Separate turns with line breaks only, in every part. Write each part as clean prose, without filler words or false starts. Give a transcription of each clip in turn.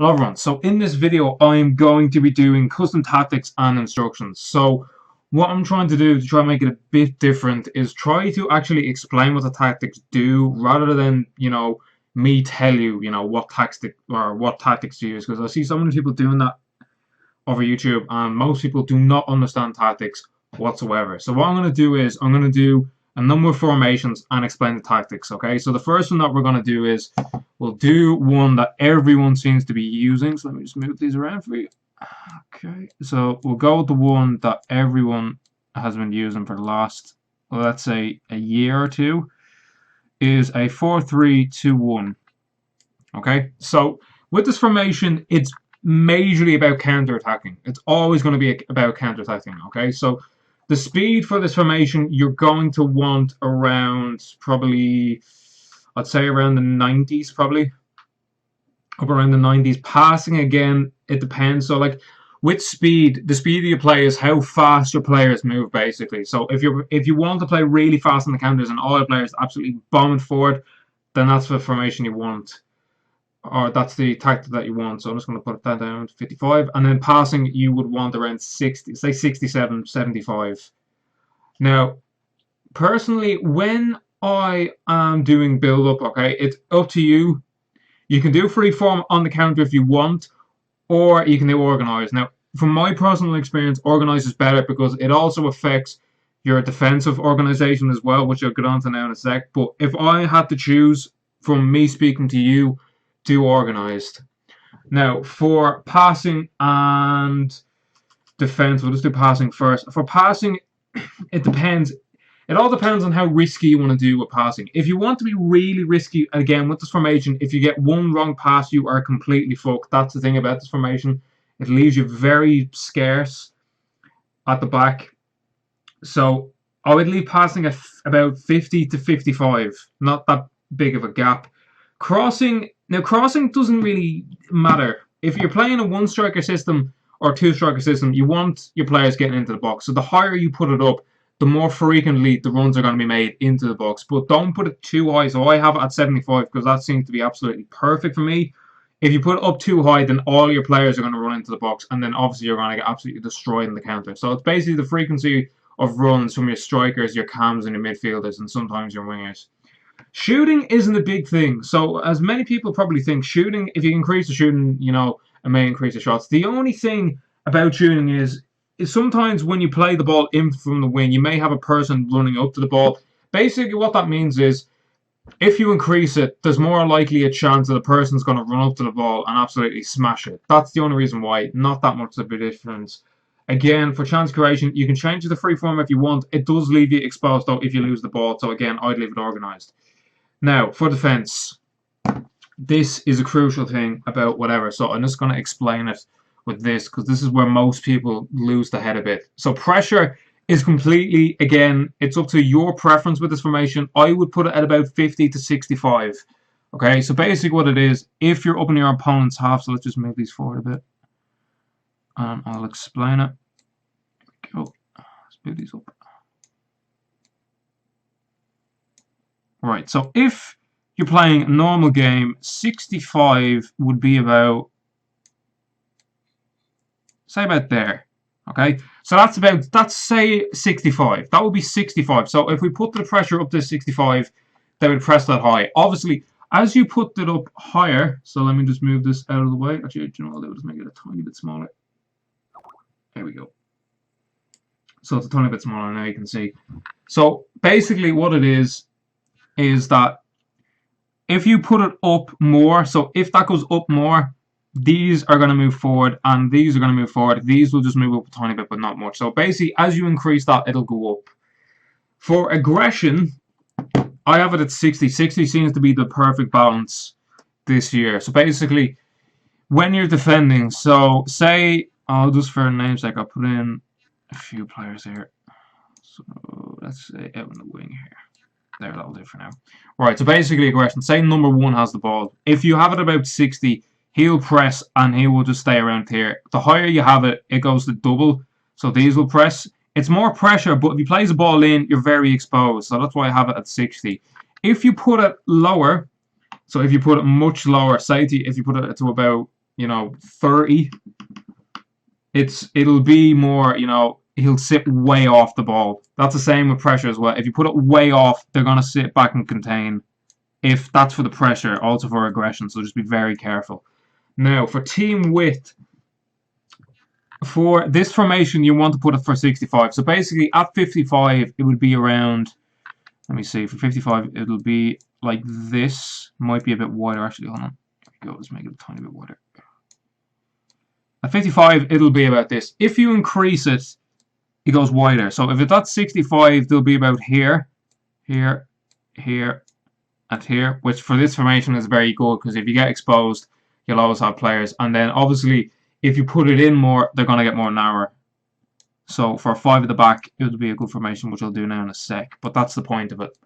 Hello everyone, so in this video I'm going to be doing custom tactics and instructions. So what I'm trying to do to try and make it a bit different is try to actually explain what the tactics do rather than, me tell you, what tactics to use, because I see so many people doing that over YouTube and most people do not understand tactics whatsoever. So what I'm going to do is I'm going to do a number of formations and explain the tactics, okay? So the first one that we're going to do is we'll do one that everyone seems to be using. So let me just move these around for you. Okay, so we'll go with the one that everyone has been using for the last, well, let's say a year or two, is a 4-3-2-1. Okay, so with this formation, it's majorly about counter-attacking. It's always going to be about counter-attacking, okay? So the speed for this formation, you're going to want around probably, I'd say around the 90s, probably. Up around the 90s. Passing, again, it depends. So, like, with speed, the speed of your play is how fast your players move, basically. So, if you want to play really fast on the counters and all your players absolutely bombing forward, then that's the formation you want. Or that's the tactic that you want. So I'm just going to put that down to 55. And then passing, you would want around 60, say 67, 75. Now, personally, when I am doing build-up, okay, it's up to you. You can do freeform on the counter if you want, or you can do organized. Now, from my personal experience, organized is better because it also affects your defensive organization as well, which I'll get on to now in a sec. But if I had to choose from me speaking to you, do organized. Now, for passing and defense, we'll just do passing first. For passing, it depends. It all depends on how risky you want to do with passing. If you want to be really risky, again, with this formation, if you get one wrong pass, you are completely fucked. That's the thing about this formation. It leaves you very scarce at the back. So I would leave passing at about 50 to 55. Not that big of a gap. Crossing, now crossing doesn't really matter. If you're playing a one-striker system or two-striker system, you want your players getting into the box. So the higher you put it up, the more frequently the runs are going to be made into the box. But don't put it too high. So I have it at 75 because that seems to be absolutely perfect for me. If you put it up too high, then all your players are going to run into the box. And then obviously you're going to get absolutely destroyed in the counter. So it's basically the frequency of runs from your strikers, your cams, and your midfielders, and sometimes your wingers. Shooting isn't a big thing. So as many people probably think, shooting, if you increase the shooting, it may increase the shots. The only thing about shooting is sometimes when you play the ball in from the wing, you may have a person running up to the ball. Basically what that means is if you increase it, there's more likely a chance that a person's going to run up to the ball and absolutely smash it. That's the only reason why. Not that much of a difference. Again, for chance creation, you can change the freeform if you want. It does leave you exposed, though, if you lose the ball. So, again, I'd leave it organised. Now, for defense, this is a crucial thing about whatever. So I'm just going to explain it with this because this is where most people lose the head a bit. So pressure is completely, again, it's up to your preference with this formation. I would put it at about 50 to 65. Okay, so basically what it is, if you're up in your opponent's half, so let's just move these forward a bit. And I'll explain it. There we go. Let's move these up. Right, so if you're playing a normal game, 65 would be about, say about there, okay? So that's say 65. That would be 65. So if we put the pressure up to 65, they would press that high. Obviously, as you put it up higher, so let me just move this out of the way. Actually, you know what, I'll just make it a tiny bit smaller. There we go. So it's a tiny bit smaller now, you can see. So basically what it is that if you put it up more, so if that goes up more, these are going to move forward and these are going to move forward. These will just move up a tiny bit, but not much. So basically, as you increase that, it'll go up. For aggression, I have it at 60. 60 seems to be the perfect balance this year. So basically, when you're defending, so say, just for namesake, I'll put in a few players here. So let's say out in the wing here. There, that'll do for now. Right, so basically aggression. Say number 1 has the ball. If you have it about 60, he'll press and he will just stay around here. The higher you have it, it goes to double. So these will press. It's more pressure, but if he plays the ball in, you're very exposed. So that's why I have it at 60. If you put it lower, so if you put it much lower, say if you put it to about you know, 30, it'll be more, you know, he'll sit way off the ball. That's the same with pressure as well. If you put it way off, they're gonna sit back and contain. If that's for the pressure, also for aggression, so just be very careful. Now, for team width, for this formation, you want to put it for 65. So basically, at 55, it would be around, let me see, for 55, it'll be like this. Might be a bit wider, actually. Hold on. There we go. Let's make it a tiny bit wider. At 55, it'll be about this. If you increase it, it goes wider. So if it's at 65, they'll be about here, here, here, and here, which for this formation is very good because if you get exposed, you'll always have players. And then obviously, if you put it in more, they're going to get more narrower. So for 5 at the back, it would be a good formation, which I'll do now in a sec. But that's the point of it.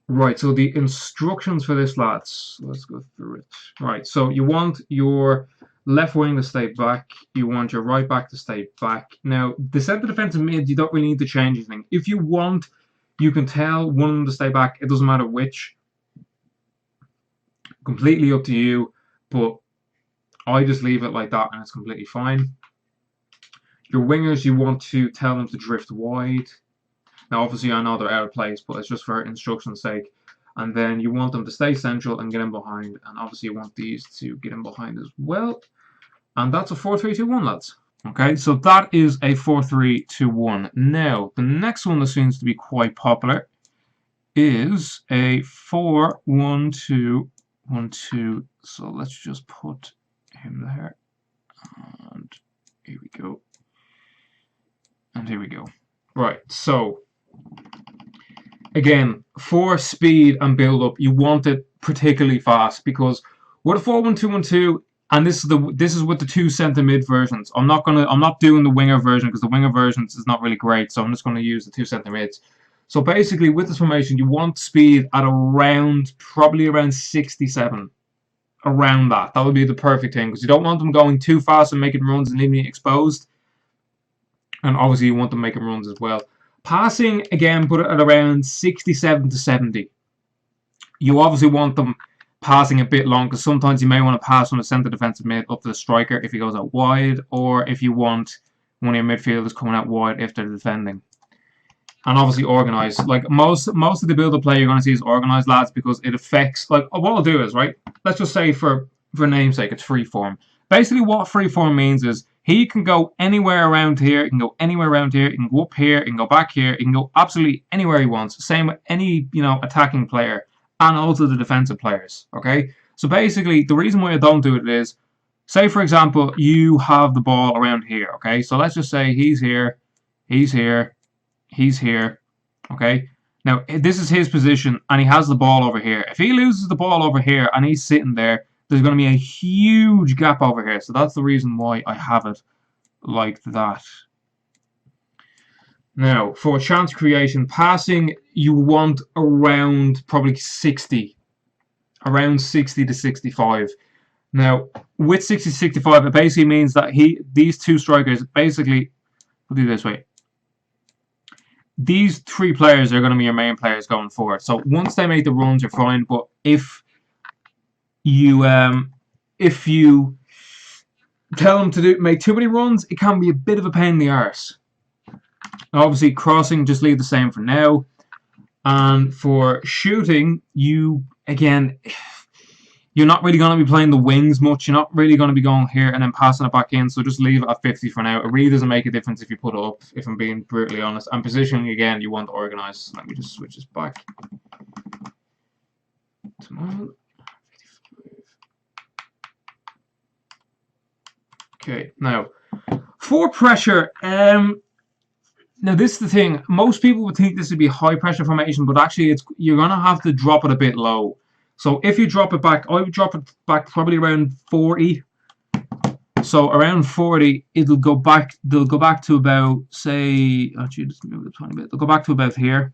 Right, so the instructions for this, lads. Let's go through it. Right, so you want your left wing to stay back. You want your right back to stay back. Now, the centre defensive mid, you don't really need to change anything. If you want, you can tell one of them to stay back. It doesn't matter which. Completely up to you, but I just leave it like that and it's completely fine. Your wingers, you want to tell them to drift wide. Now, obviously, I know they're out of place, but it's just for instruction's sake. And then you want them to stay central and get in behind. And obviously, you want these to get in behind as well. And that's a 4-3-2-1, lads. Okay, so that is a 4-3-2-1. Now, the next one that seems to be quite popular is a 4-1-2-1-2. So let's just put him there. And here we go. And here we go. Right, so again, for speed and build up, you want it particularly fast because with a 4-1-2-1-2, and this is with the 2 centre mid versions. I'm not doing the winger version because the winger versions is not really great, so I'm just gonna use the 2 centre mids. So basically, with this formation, you want speed at probably around 67. Around that. That would be the perfect thing because you don't want them going too fast and making runs and leaving you exposed. And obviously, you want them making runs as well. Passing, again, put it at around 67 to 70. You obviously want them passing a bit long because sometimes you may want to pass from the centre defensive mid up to the striker if he goes out wide, or if you want one of your midfielders coming out wide if they're defending. And obviously organised. Like most of the build-up play you're going to see is organised, lads, because it affects. Like what I'll do is, right, let's just say for namesake it's freeform. Basically, what freeform means is he can go anywhere around here. He can go anywhere around here. He can go up here. He can go back here. He can go absolutely anywhere he wants. Same with any attacking player and also the defensive players. Okay, so basically the reason why I don't do it is, say for example you have the ball around here. Okay, so let's just say he's here, he's here, he's here. Okay, now this is his position and he has the ball over here. If he loses the ball over here and he's sitting there, there's going to be a huge gap over here. So that's the reason why I have it like that. Now, for chance creation, passing, you want around probably 60. Around 60 to 65. Now, with 60 to 65, it basically means that these 2 strikers, basically, we'll do it this way. These 3 players are going to be your main players going forward. So once they make the runs, you're fine. But if you tell them to make too many runs, it can be a bit of a pain in the arse. Obviously, crossing, just leave the same for now. And for shooting, you're not really going to be playing the wings much. You're not really going to be going here and then passing it back in. So just leave it at 50 for now. It really doesn't make a difference if you put it up, if I'm being brutally honest. And positioning, again, you want to organise. Let me just switch this back. Okay, now, for pressure, now this is the thing. Most people would think this would be high pressure formation, but actually you're going to have to drop it a bit low. So if you drop it back, I would drop it back probably around 40. So around 40, they'll go back to about, say, actually just move it a tiny bit. They'll go back to about here.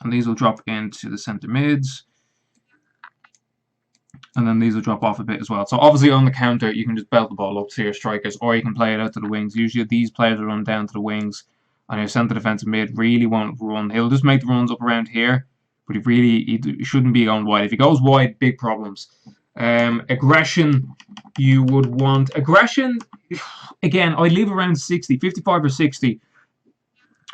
And these will drop into the centre mids. And then these will drop off a bit as well. So obviously on the counter, you can just belt the ball up to your strikers, or you can play it out to the wings. Usually these players will run down to the wings, and your centre defensive mid really won't run. He'll just make the runs up around here, but he shouldn't be going wide. If he goes wide, big problems. Aggression, you would want aggression. Again, I leave around 60, 55 or 60,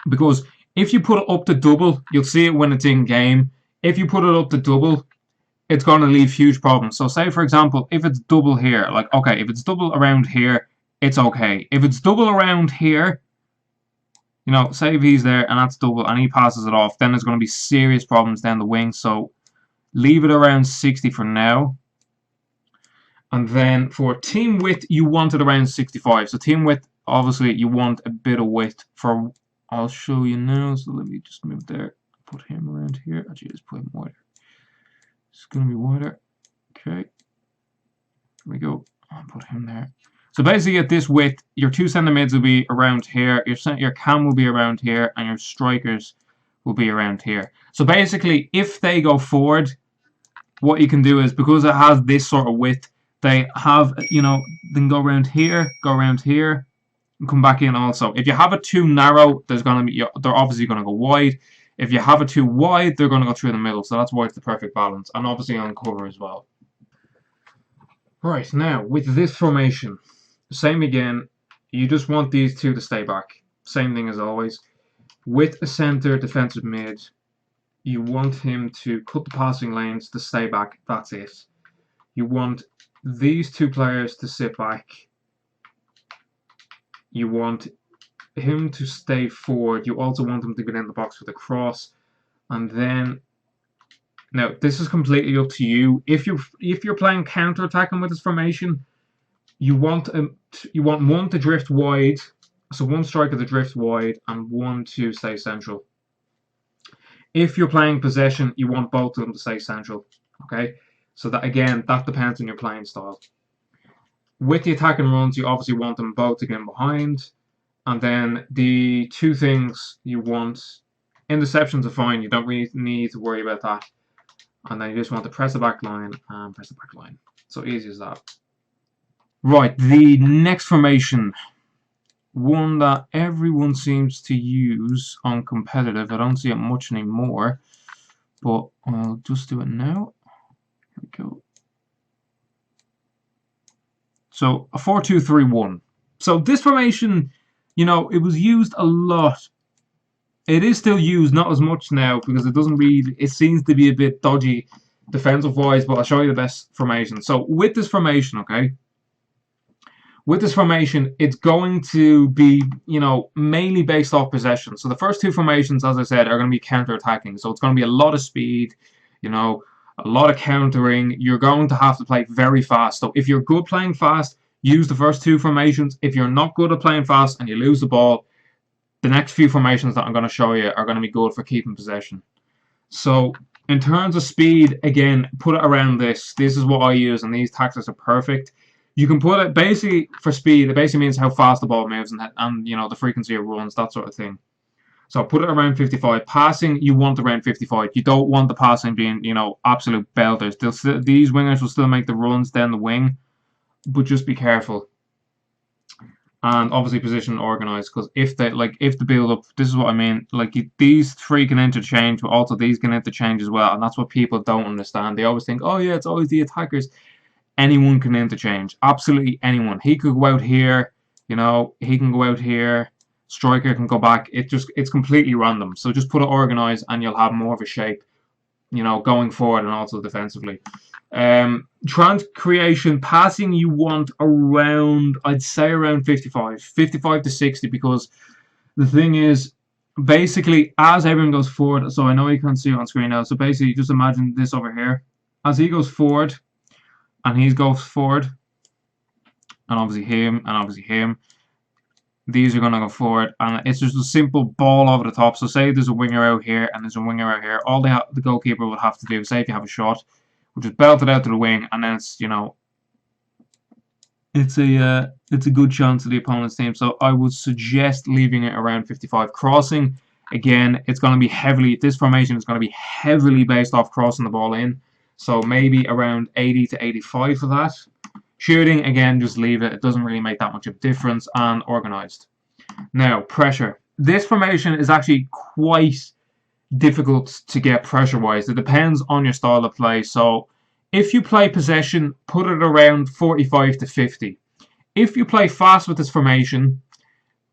because if you put it up to double, you'll see it when it's in game. If you put it up to double, it's going to leave huge problems. So say, for example, if it's double here, like, okay, if it's double around here, it's okay. If it's double around here, you know, say if he's there and that's double and he passes it off, then there's going to be serious problems down the wing. So leave it around 60 for now. And then for team width, you want it around 65. So team width, obviously, you want a bit of width for... I'll show you now. So let me just move there. Put him around here. Actually, just put him wider. It's going to be wider. Okay. Here we go. I'll put him there. So basically at this width, your two centre mids will be around here, your cam will be around here, and your strikers will be around here. So basically, if they go forward, what you can do is, because it has this sort of width, they have, you know, they can go around here, and come back in also. If you have it too narrow, they're obviously going to go wide. If you have it too wide, they're going to go through the middle. So that's why it's the perfect balance. And obviously on cover as well. Right, now, with this formation, same again, you just want these two to stay back. Same thing as always. With a centre defensive mid, you want him to cut the passing lanes to stay back. That's it. You want these two players to sit back. You want him to stay forward. You also want him to get in the box with a cross. And then, now this is completely up to you. If you're playing counter-attacking with this formation, you want one to drift wide, so one striker to drift wide and one to stay central. If you're playing possession, you want both of them to stay central. Okay, so that again, that depends on your playing style. With the attacking runs, you obviously want them both to get in behind, and then the two things you want, interceptions are fine. You don't really need to worry about that, and then you just want to press the back line and press the back line. So easy as that. Right, the next formation, one that everyone seems to use on competitive. I don't see it much anymore, but I'll just do it now. Here we go. So a 4-2-3-1. So this formation, you know, it was used a lot. It is still used, not as much now, because it doesn't really, it seems to be a bit dodgy defensive-wise, but I'll show you the best formation. So with this formation, okay, with this formation, it's going to be, you know, mainly based off possession. So the first two formations, as I said, are going to be counter-attacking. So it's going to be a lot of speed, you know, a lot of countering. You're going to have to play very fast. So if you're good playing fast, use the first two formations. If you're not good at playing fast and you lose the ball, the next few formations that I'm going to show you are going to be good for keeping possession. So in terms of speed, again, put it around this. This is what I use, and these tactics are perfect. You can put it basically for speed. It basically means how fast the ball moves and you know, the frequency of runs, that sort of thing. So put it around 55. Passing, you want around 55. You don't want the passing being, you know, absolute belters. These wingers will still make the runs down the wing, but just be careful. And obviously position organized, because if the build up, this is what I mean. Like these three can interchange, but also these can interchange as well, and that's what people don't understand. They always think, oh yeah, it's always the attackers. Anyone can interchange. Absolutely anyone. He could go out here, you know, he can go out here, striker can go back. It's completely random. So just put it organized and you'll have more of a shape, you know, going forward and also defensively. Trans creation, passing, you want around, I'd say around 55 to 60, because the thing is, basically, as everyone goes forward, so I know you can't see it on screen now, so basically just imagine this over here. As he goes forward, and he goes forward, and obviously him, these are going to go forward, and it's just a simple ball over the top. So say there's a winger out here, and there's a winger out here, all the goalkeeper would have to do, say if you have a shot, which is belt it out to the wing, and then it's, you know, it's a good chance of the opponent's team. So I would suggest leaving it around 55. Crossing, again, it's going to be heavily, this formation is going to be heavily based off crossing the ball in. So maybe around 80 to 85 for that. Shooting, again, just leave it. It doesn't really make that much of a difference. And organized. Now, pressure. This formation is actually quite difficult to get pressure-wise. It depends on your style of play. So if you play possession, put it around 45 to 50. If you play fast with this formation,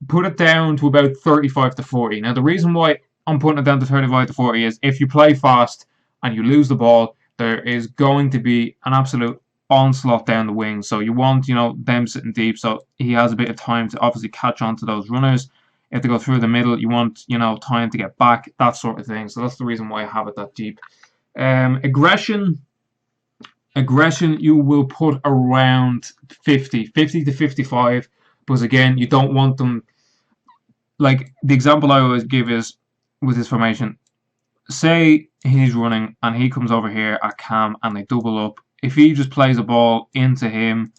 put it down to about 35 to 40. Now, the reason why I'm putting it down to 35 to 40 is if you play fast and you lose the ball, there is going to be an absolute onslaught down the wing. So you want, them sitting deep so he has a bit of time to obviously catch on to those runners. If they go through the middle, you want, time to get back, that sort of thing. So that's the reason why I have it that deep. Aggression, you will put around 50 to 55, because again, you don't want them, like the example I always give is with this formation, say he's running and he comes over here at Cam and they double up. If he just plays a ball into him,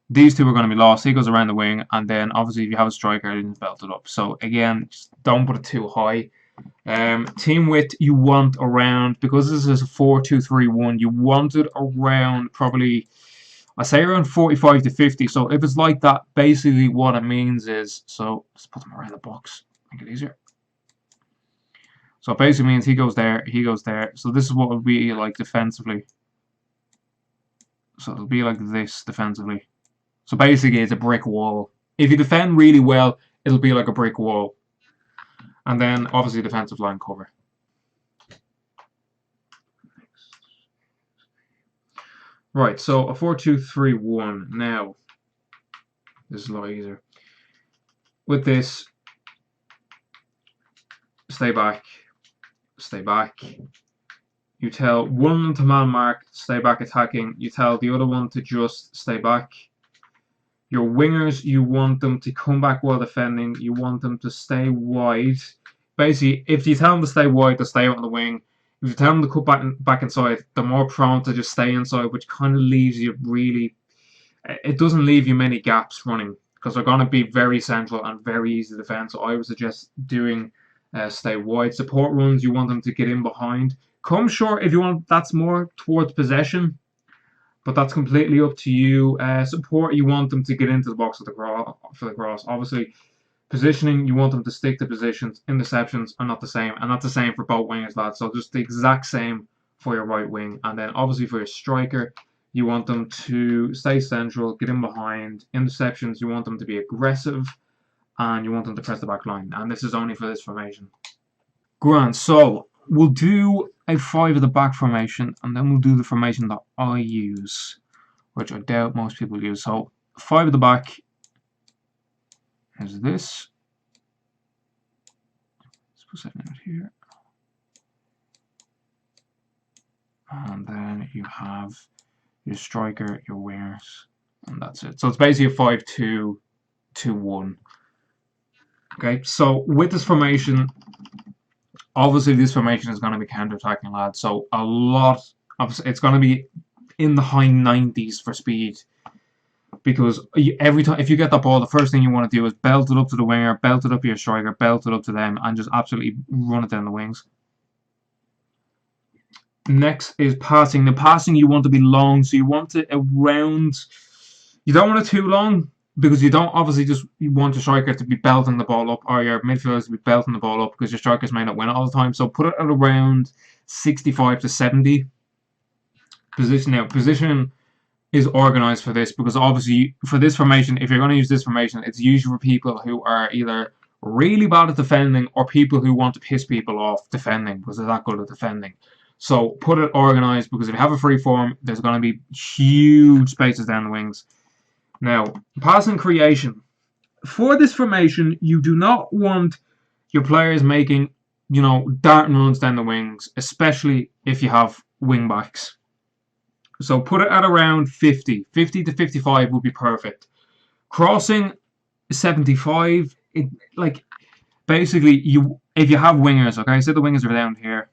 these two are going to be lost. He goes around the wing, and then obviously if you have a striker, he can belt it up. So again, just don't put it too high. Team width you want around, because this is a 4-2-3-1, you want it around probably, I say around 45 to 50. So if it's like that, basically what it means is, so let's put them around the box, make it easier. So it basically means he goes there, he goes there. So this is what it will be like defensively. So it'll be like this defensively. So basically it's a brick wall. If you defend really well, it'll be like a brick wall. And then obviously defensive line cover. Right, so a 4-2-3-1. Now, this is a lot easier. With this, stay back, stay back. You tell one to man mark, stay back attacking. You tell the other one to just stay back. Your wingers, you want them to come back while defending. You want them to stay wide. Basically, if you tell them to stay wide, they'll stay out on the wing. If you tell them to cut back inside, they're more prone to just stay inside, which kind of leaves you really... It doesn't leave you many gaps running, because they're going to be very central and very easy to defend. So I would suggest doing stay wide. Support runs, you want them to get in behind. Come short if you want. That's more towards possession, but that's completely up to you. Support, you want them to get into the box for the cross. Obviously, positioning, you want them to stick to positions. Interceptions are not the same, and that's the same for both wingers, lads. So just the exact same for your right wing. And then obviously for your striker, you want them to stay central, get in behind. Interceptions, you want them to be aggressive, and you want them to press the back line. And this is only for this formation. Grand. So we'll do a 5 at the back formation, and then we'll do the formation that I use, which I doubt most people use. So 5 at the back is this. Let's put something out here. And then you have your striker, your wingers, and that's it. So it's basically a 5-2-2-1. Okay, so with this formation, obviously this formation is going to be counter-attacking, lads. So a lot of it's going to be in the high 90s for speed, because every time if you get that ball, the first thing you want to do is belt it up to the winger, belt it up to your striker, belt it up to them, and just absolutely run it down the wings. Next is passing. The passing you want to be long, so you want it around. You don't want it too long, because you don't obviously just want your striker to be belting the ball up, or your midfielders to be belting the ball up, because your strikers may not win it all the time. So put it at around 65 to 70. Position is organised for this, because obviously for this formation, if you're going to use this formation, it's usually for people who are either really bad at defending or people who want to piss people off defending, because they're that good at defending. So put it organised, because if you have a free form, there's going to be huge spaces down the wings. Now, passing creation. For this formation, you do not want your players making, darting runs down the wings, especially if you have wing backs. So put it at around 50. 50 to 55 would be perfect. Crossing 75. Basically, if you have wingers, okay, say the wingers are down here,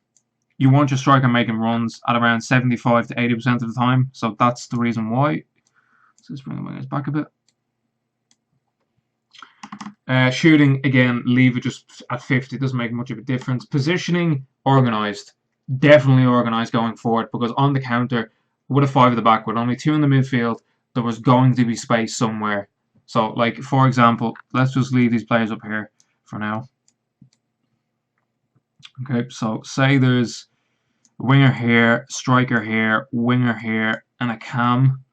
you want your striker making runs at around 75 to 80% of the time. So that's the reason why. So let's bring the wingers back a bit. Shooting, again, leave it just at 50. It doesn't make much of a difference. Positioning, organised. Definitely organised going forward, because on the counter, with a 5 at the back, with only 2 in the midfield, there was going to be space somewhere. So, like, for example, let's just leave these players up here for now. Okay, so say there's a winger here, striker here, winger here, and a cam.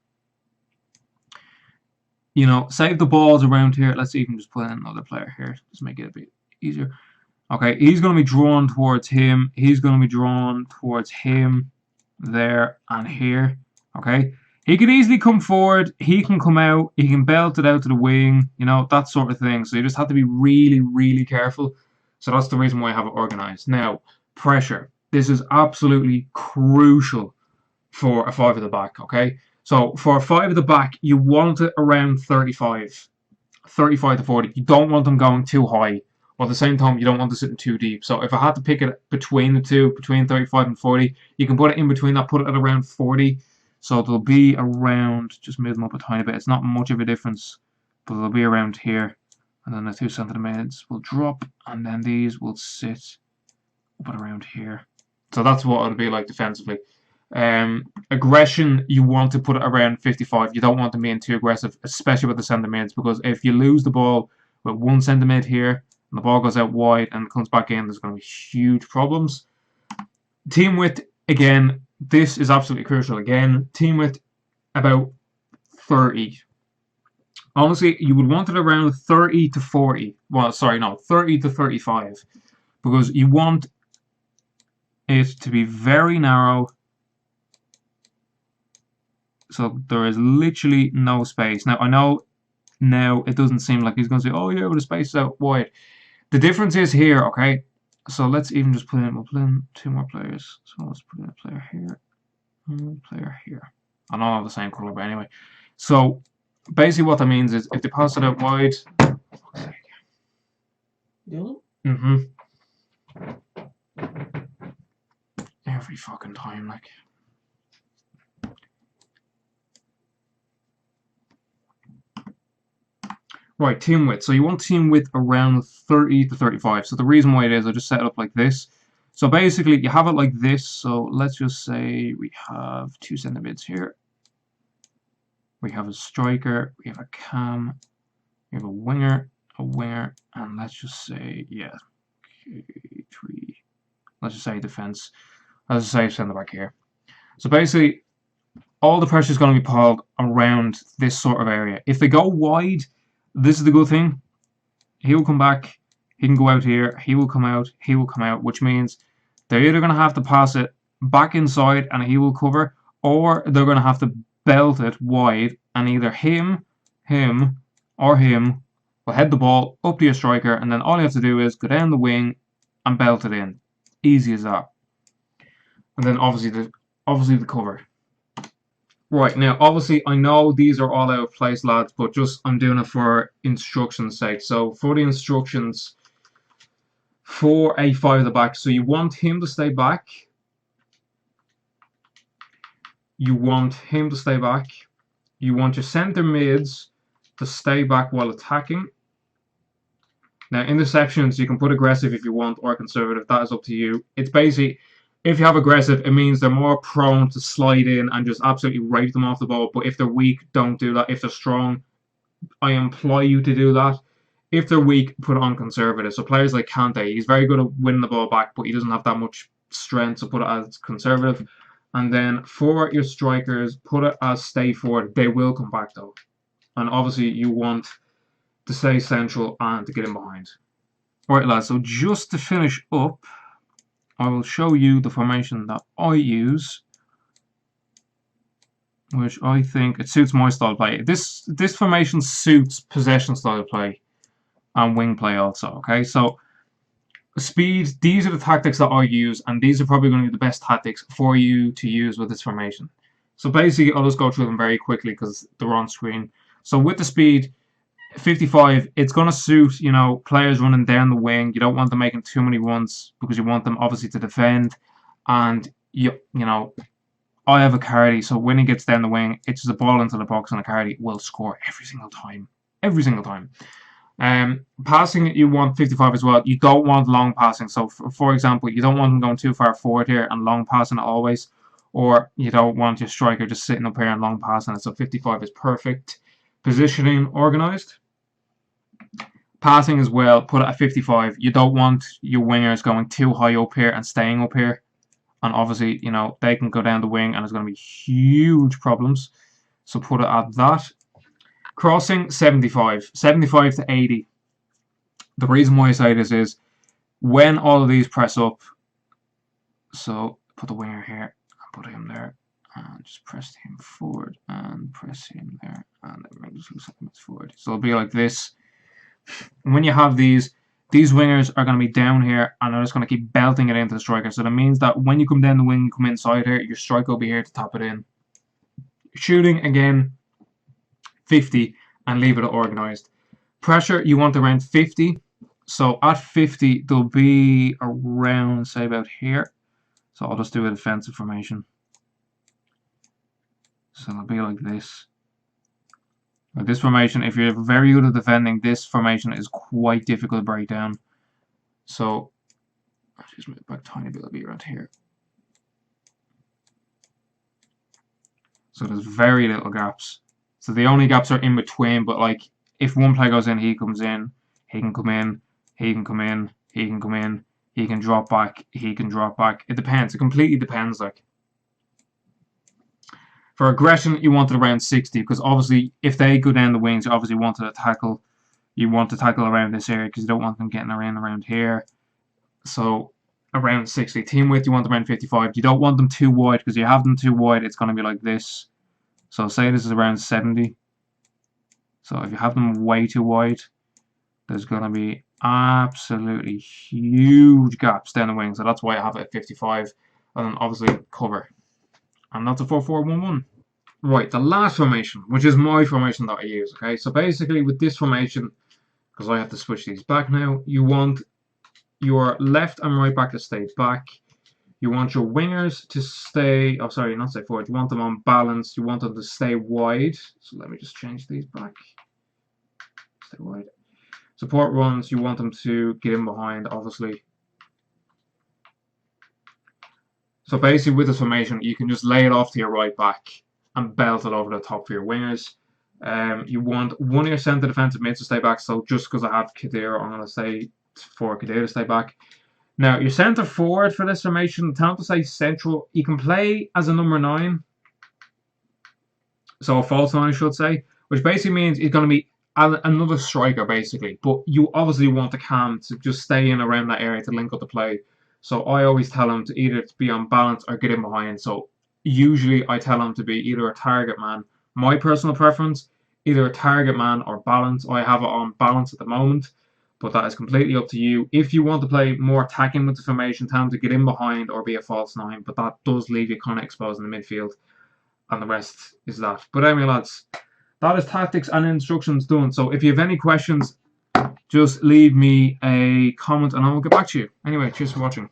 You know, say if the ball's around here, let's even just put in another player here. Just make it a bit easier. Okay, he's going to be drawn towards him. He's going to be drawn towards him, there, and here. Okay, he can easily come forward. He can come out. He can belt it out to the wing. You know, that sort of thing. So you just have to be really, really careful. So that's the reason why I have it organized. Now, pressure. This is absolutely crucial for a 5 at the back. Okay, so for a 5 at the back, you want it around 35 to 40. You don't want them going too high. While at the same time, you don't want to sit in too deep. So if I had to pick it between the two, between 35 and 40, you can put it in between that, put it at around 40. So they'll be around, just move them up a tiny bit. It's not much of a difference, but they'll be around here. And then the 2 centre mids will drop, and then these will sit up and around here. So that's what it'll be like defensively. Aggression, you want to put it around 55. You don't want them being too aggressive, especially with the centre mids, because if you lose the ball with 1 centre mid here, and the ball goes out wide and comes back in, there's going to be huge problems. Team width, again, this is absolutely crucial. Again, team width about 30. Honestly, you would want it around 30 to 40. Well, sorry, no, 30 to 35. Because you want it to be very narrow. So there is literally no space. Now, I know now it doesn't seem like he's going to say, oh yeah, but the space is out wide. The difference is here, okay? So let's even just put in, we'll put in 2 more players. So let's put in a player here, and a player here. I don't have the same colour, but anyway. So basically what that means is if they pass it out wide. Every fucking time, like. Right, team width. So you want team width around 30 to 35. So the reason why it is, I just set it up like this. So basically, you have it like this. So let's just say we have 2 centre mids here. We have a striker. We have a cam. We have a winger, and let's just say, yeah, okay, 3. Let's just say defense. Let's just say centre back here. So basically, all the pressure is going to be pulled around this sort of area. If they go wide, this is the good thing. He will come back. He can go out here. He will come out. He will come out, which means they're either going to have to pass it back inside and he will cover, or they're going to have to belt it wide, and either him, or him will head the ball up to your striker, and then all you have to do is go down the wing and belt it in. Easy as that. And then obviously the cover. Right, now, obviously, I know these are all out of place, lads, but just I'm doing it for instructions' sake. So, for the instructions, for a 5 at the back, so you want him to stay back. You want him to stay back. You want your centre mids to stay back while attacking. Now, in the sections, you can put aggressive if you want, or conservative. That is up to you. It's basically, if you have aggressive, it means they're more prone to slide in and just absolutely rape them off the ball. But if they're weak, don't do that. If they're strong, I implore you to do that. If they're weak, put it on conservative. So players like Kante, he's very good at winning the ball back, but he doesn't have that much strength, so put it as conservative. And then for your strikers, put it as stay forward. They will come back though. And obviously you want to stay central and to get in behind. Alright lads, so just to finish up, I will show you the formation that I use, which I think it suits my style of play. This formation suits possession style of play and wing play also. Okay, so speed, these are the tactics that I use, and these are probably going to be the best tactics for you to use with this formation. So basically, I'll just go through them very quickly because they're on screen. So with the speed, 55, it's going to suit, you know, players running down the wing. You don't want them making too many runs because you want them obviously to defend. And you know, I have a Cardi, so when he gets down the wing, it's just a ball into the box, and a Cardi will score every single time. Every single time. Passing, you want 55 as well. You don't want long passing. So for example, you don't want them going too far forward here and long passing it always, or you don't want your striker just sitting up here and long passing it. So 55 is perfect. Positioning organized. Passing as well, put it at 55. You don't want your wingers going too high up here and staying up here. And obviously, you know, they can go down the wing and there's going to be huge problems. So put it at that. Crossing, 75. 75 to 80. The reason why I say this is when all of these press up, so put the winger here and put him there. And just press him forward and press him there. And then maybe 2 seconds forward. So it'll be like this. When you have these wingers are going to be down here and they're just going to keep belting it into the striker. So that means that when you come down the wing, you come inside here, your striker will be here to tap it in. Shooting, again, 50 and leave it organised. Pressure, you want around 50. So at 50, they'll be around, say, about here. So I'll just do a defensive formation. So it'll be like this. Like this formation, if you're very good at defending, this formation is quite difficult to break down. So I'll just move back a tiny bit, it'll be around here. So there's very little gaps. So the only gaps are in between, but like if one player goes in, he comes in, he can come in, he can come in, he can come in, he can drop back, he can drop back. It depends. It completely depends. Like for aggression, you want it around 60 because obviously if they go down the wings, you obviously want to tackle. You want to tackle around this area because you don't want them getting around here. So around 60. Team width, you want around 55. You don't want them too wide because you have them too wide, it's going to be like this. So say this is around 70. So if you have them way too wide, there's going to be absolutely huge gaps down the wing. So that's why I have it at 55. And then obviously cover. And that's a 4-4-1-1. Right, the last formation, which is my formation that I use. Okay, so basically with this formation, because I have to switch these back now, you want your left and right back to stay back. You want your wingers to stay, oh sorry, not stay forward. You want them on balance. You want them to stay wide. So let me just change these back. Stay wide. Support runs, you want them to get in behind, obviously. So basically with this formation, you can just lay it off to your right back and belt it over the top for your wingers. You want one of your centre defensive mids to stay back. So just because I have Kadir, I'm going to say for Kadir to stay back. Now, your centre forward for this formation, time to say central, you can play as a number 9. So a false 9, I should say. Which basically means he's going to be another striker, basically. But you obviously want the cam to just stay in around that area to link up the play. So I always tell him to either be on balance or get in behind. So usually I tell him to be either a target man. My personal preference, either a target man or balance. I have it on balance at the moment. But that is completely up to you. If you want to play more attacking with the formation, tell him to get in behind or be a false 9. But that does leave you kind of exposed in the midfield. And the rest is that. But anyway, lads, that is tactics and instructions done. So if you have any questions, just leave me a comment and I will get back to you. Anyway, cheers for watching.